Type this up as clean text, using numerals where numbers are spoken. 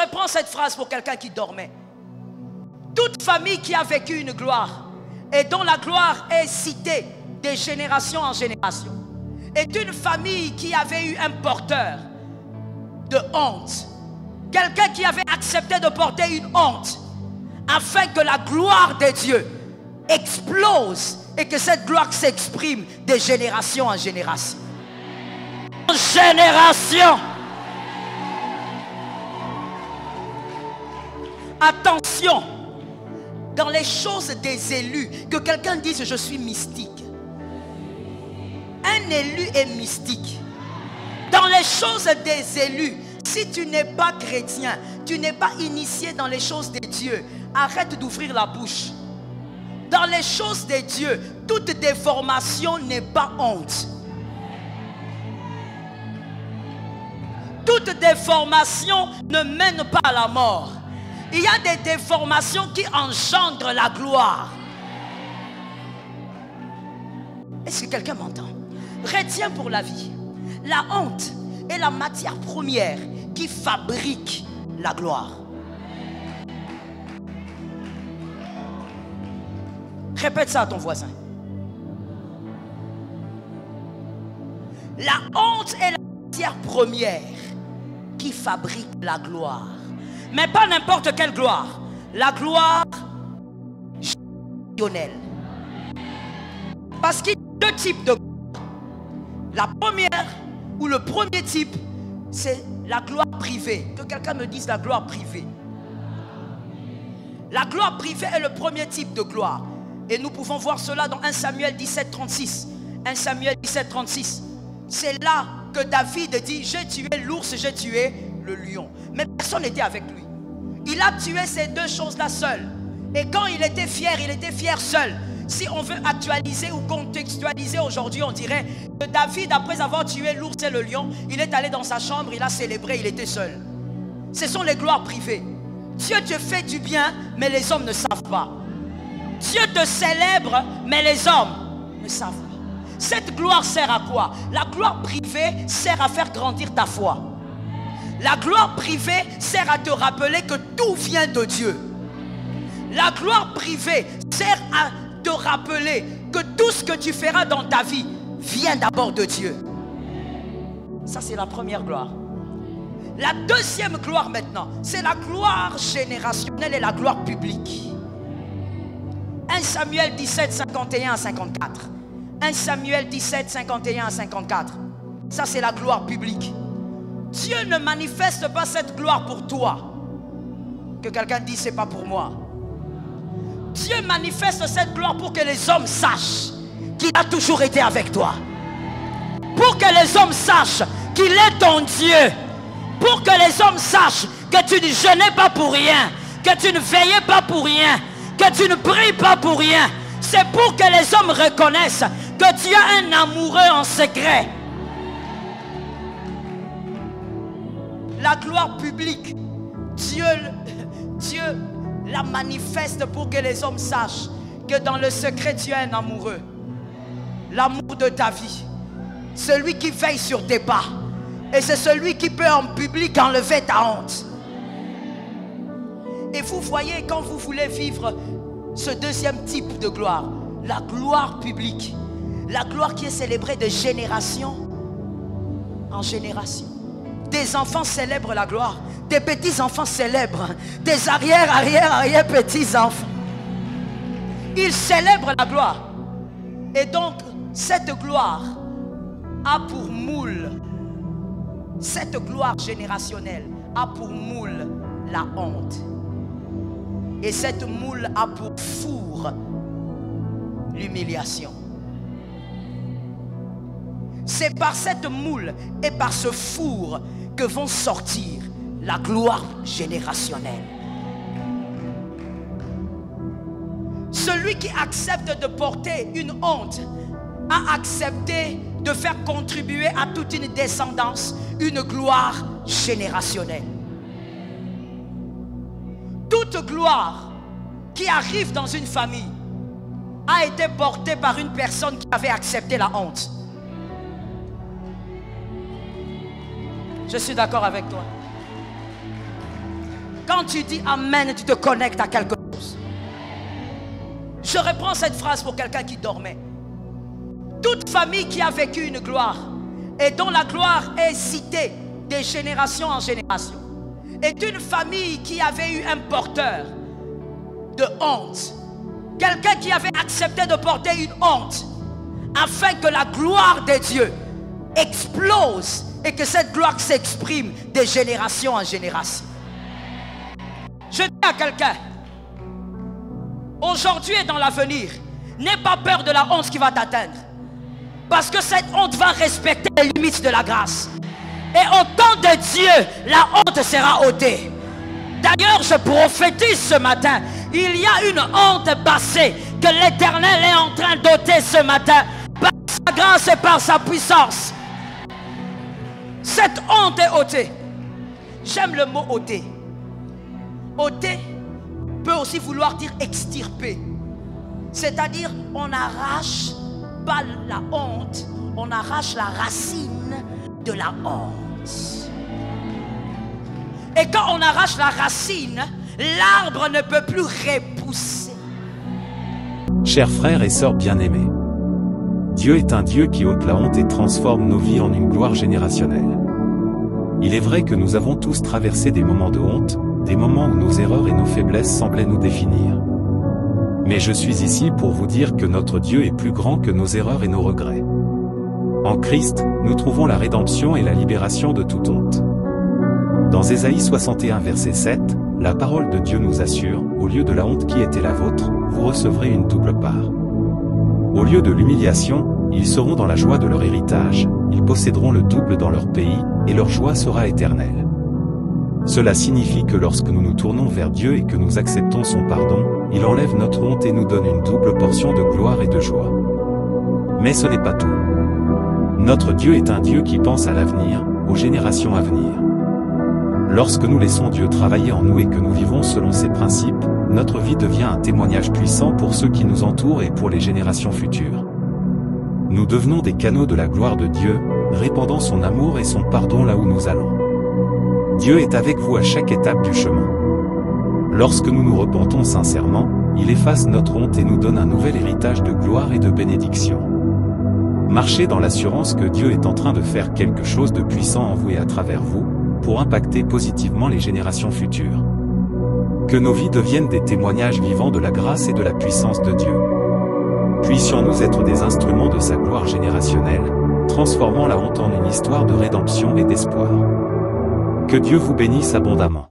reprends cette phrase pour quelqu'un qui dormait. Toute famille qui a vécu une gloire et dont la gloire est citée de génération en génération est une famille qui avait eu un porteur de honte. Quelqu'un qui avait accepté de porter une honte afin que la gloire de Dieu explose et que cette gloire s'exprime de génération en génération. En génération. Attention, dans les choses des élus, que quelqu'un dise je suis mystique. Un élu est mystique. Dans les choses des élus, si tu n'es pas chrétien, tu n'es pas initié dans les choses de Dieu, arrête d'ouvrir la bouche. Dans les choses de Dieu, toute déformation n'est pas honte. Toute déformation ne mène pas à la mort. Il y a des déformations qui engendrent la gloire. Est-ce que quelqu'un m'entend? Retiens pour la vie. La honte est la matière première qui fabrique la gloire. Répète ça à ton voisin. La honte est la matière première qui fabrique la gloire. Mais pas n'importe quelle gloire. La gloire générationnelle. Parce qu'il y a deux types de gloire. La première, ou le premier type, c'est la gloire privée. Que quelqu'un me dise la gloire privée. La gloire privée est le premier type de gloire. Et nous pouvons voir cela dans 1 Samuel 17, 36. 1 Samuel 17, 36. C'est là que David dit, j'ai tué l'ours, j'ai tué le lion. Mais personne n'était avec lui. Il a tué ces deux choses-là seul. Et quand il était fier seul. Si on veut actualiser ou contextualiser aujourd'hui, on dirait que David, après avoir tué l'ours et le lion, il est allé dans sa chambre, il a célébré, il était seul. Ce sont les gloires privées. Dieu te fait du bien, mais les hommes ne savent pas. Dieu te célèbre, mais les hommes ne savent pas. Cette gloire sert à quoi? La gloire privée sert à faire grandir ta foi. La gloire privée sert à te rappeler que tout vient de Dieu. La gloire privée sert à te rappeler que tout ce que tu feras dans ta vie vient d'abord de Dieu. Ça, c'est la première gloire. La deuxième gloire maintenant, c'est la gloire générationnelle et la gloire publique. 1 Samuel 17, 51 à 54. 1 Samuel 17, 51 à 54. Ça, c'est la gloire publique. Dieu ne manifeste pas cette gloire pour toi. Que quelqu'un dise, c'est pas pour moi. Dieu manifeste cette gloire pour que les hommes sachent qu'il a toujours été avec toi. Pour que les hommes sachent qu'il est ton Dieu. Pour que les hommes sachent que tu ne jeûnais pas pour rien. Que tu ne veillais pas pour rien. Que tu ne pries pas pour rien. C'est pour que les hommes reconnaissent que tu as un amoureux en secret. La gloire publique, Dieu la manifeste pour que les hommes sachent que dans le secret tu as un amoureux. L'amour de ta vie. Celui qui veille sur tes pas. Et c'est celui qui peut en public enlever ta honte. Et vous voyez, quand vous voulez vivre ce deuxième type de gloire, la gloire publique, la gloire qui est célébrée de génération en génération. Des enfants célèbrent la gloire, des petits-enfants célèbrent, des arrière-petits-enfants. Ils célèbrent la gloire. Et donc, cette gloire a pour moule, cette gloire générationnelle a pour moule la honte. Et cette moule a pour four l'humiliation. C'est par cette moule et par ce four que vont sortir la gloire générationnelle. Celui qui accepte de porter une honte a accepté de faire contribuer à toute une descendance une gloire générationnelle. Toute gloire qui arrive dans une famille a été portée par une personne qui avait accepté la honte. Je suis d'accord avec toi. quand tu dis Amen, tu te connectes à quelque chose. Je reprends cette phrase pour quelqu'un qui dormait. Toute famille qui a vécu une gloire et dont la gloire est citée de génération en génération est une famille qui avait eu un porteur de honte. Quelqu'un qui avait accepté de porter une honte afin que la gloire de Dieu explose et que cette gloire s'exprime de génération en génération. Je dis à quelqu'un, aujourd'hui et dans l'avenir, n'aie pas peur de la honte qui va t'atteindre. Parce que cette honte va respecter les limites de la grâce. Et au temps de Dieu, la honte sera ôtée. D'ailleurs, je prophétise ce matin, il y a une honte passée que l'Éternel est en train d'ôter ce matin par sa grâce et par sa puissance. Cette honte est ôtée. J'aime le mot ôter. Ôter peut aussi vouloir dire extirper. C'est-à-dire, on n'arrache pas la honte, on arrache la racine de la honte. Et quand on arrache la racine, l'arbre ne peut plus repousser. Chers frères et sœurs bien-aimés, Dieu est un Dieu qui ôte la honte et transforme nos vies en une gloire générationnelle. Il est vrai que nous avons tous traversé des moments de honte, des moments où nos erreurs et nos faiblesses semblaient nous définir. Mais je suis ici pour vous dire que notre Dieu est plus grand que nos erreurs et nos regrets. En Christ, nous trouvons la rédemption et la libération de toute honte. Dans Ésaïe 61 verset 7, la parole de Dieu nous assure, au lieu de la honte qui était la vôtre, vous recevrez une double part. Au lieu de l'humiliation, ils seront dans la joie de leur héritage, ils posséderont le double dans leur pays, et leur joie sera éternelle. Cela signifie que lorsque nous nous tournons vers Dieu et que nous acceptons son pardon, il enlève notre honte et nous donne une double portion de gloire et de joie. Mais ce n'est pas tout. Notre Dieu est un Dieu qui pense à l'avenir, aux générations à venir. Lorsque nous laissons Dieu travailler en nous et que nous vivons selon ses principes, notre vie devient un témoignage puissant pour ceux qui nous entourent et pour les générations futures. Nous devenons des canaux de la gloire de Dieu, répandant son amour et son pardon là où nous allons. Dieu est avec vous à chaque étape du chemin. Lorsque nous nous repentons sincèrement, il efface notre honte et nous donne un nouvel héritage de gloire et de bénédiction. Marchez dans l'assurance que Dieu est en train de faire quelque chose de puissant en vous et à travers vous, pour impacter positivement les générations futures. Que nos vies deviennent des témoignages vivants de la grâce et de la puissance de Dieu. Puissions-nous être des instruments de sa gloire générationnelle, transformant la honte en une histoire de rédemption et d'espoir. Que Dieu vous bénisse abondamment.